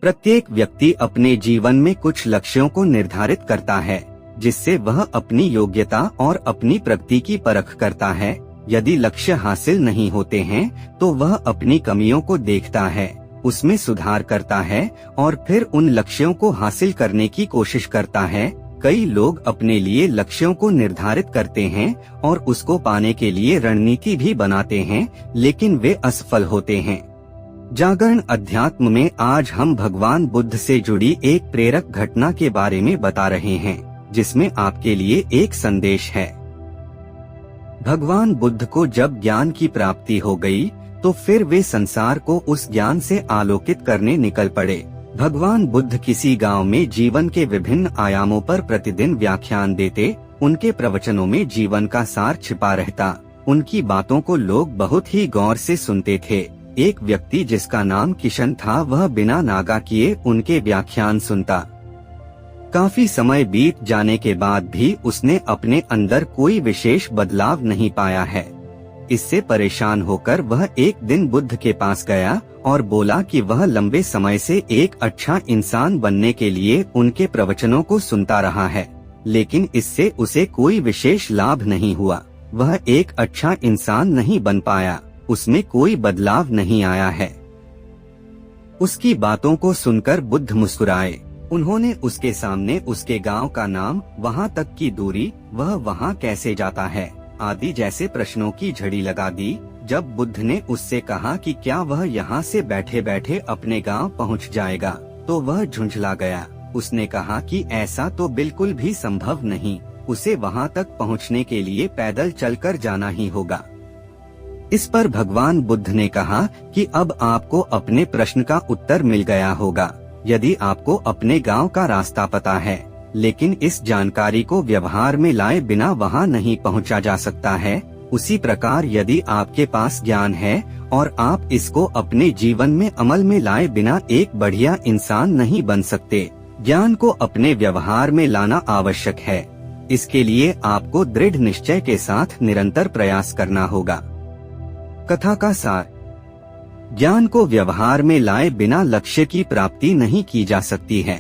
प्रत्येक व्यक्ति अपने जीवन में कुछ लक्ष्यों को निर्धारित करता है, जिससे वह अपनी योग्यता और अपनी प्रगति की परख करता है। यदि लक्ष्य हासिल नहीं होते हैं तो वह अपनी कमियों को देखता है, उसमें सुधार करता है और फिर उन लक्ष्यों को हासिल करने की कोशिश करता है। कई लोग अपने लिए लक्ष्यों को निर्धारित करते हैं और उसको पाने के लिए रणनीति भी बनाते हैं, लेकिन वे असफल होते हैं। जागरण अध्यात्म में आज हम भगवान बुद्ध से जुड़ी एक प्रेरक घटना के बारे में बता रहे हैं, जिसमें आपके लिए एक संदेश है। भगवान बुद्ध को जब ज्ञान की प्राप्ति हो गई तो फिर वे संसार को उस ज्ञान से आलोकित करने निकल पड़े। भगवान बुद्ध किसी गांव में जीवन के विभिन्न आयामों पर प्रतिदिन व्याख्यान देते। उनके प्रवचनों में जीवन का सार छिपा रहता। उनकी बातों को लोग बहुत ही गौर से सुनते थे। एक व्यक्ति जिसका नाम किशन था, वह बिना नागा किए उनके व्याख्यान सुनता। काफी समय बीत जाने के बाद भी उसने अपने अंदर कोई विशेष बदलाव नहीं पाया है। इससे परेशान होकर वह एक दिन बुद्ध के पास गया और बोला कि वह लंबे समय से एक अच्छा इंसान बनने के लिए उनके प्रवचनों को सुनता रहा है, लेकिन इससे उसे कोई विशेष लाभ नहीं हुआ। वह एक अच्छा इंसान नहीं बन पाया, उसमें कोई बदलाव नहीं आया है। उसकी बातों को सुनकर बुद्ध मुस्कुराए। उन्होंने उसके सामने उसके गांव का नाम, वहां तक की दूरी, वह वहां कैसे जाता है आदि जैसे प्रश्नों की झड़ी लगा दी। जब बुद्ध ने उससे कहा कि क्या वह यहाँ से बैठे बैठे अपने गांव पहुँच जाएगा, तो वह झुंझला गया। उसने कहा कि ऐसा तो बिल्कुल भी संभव नहीं, उसे वहाँ तक पहुँचने के लिए पैदल चलकर जाना ही होगा। इस पर भगवान बुद्ध ने कहा कि अब आपको अपने प्रश्न का उत्तर मिल गया होगा। यदि आपको अपने गांव का रास्ता पता है, लेकिन इस जानकारी को व्यवहार में लाए बिना वहां नहीं पहुंचा जा सकता है, उसी प्रकार यदि आपके पास ज्ञान है और आप इसको अपने जीवन में अमल में लाए बिना एक बढ़िया इंसान नहीं बन सकते। ज्ञान को अपने व्यवहार में लाना आवश्यक है। इसके लिए आपको दृढ़ निश्चय के साथ निरंतर प्रयास करना होगा। कथा का सार: ज्ञान को व्यवहार में लाए बिना लक्ष्य की प्राप्ति नहीं की जा सकती है।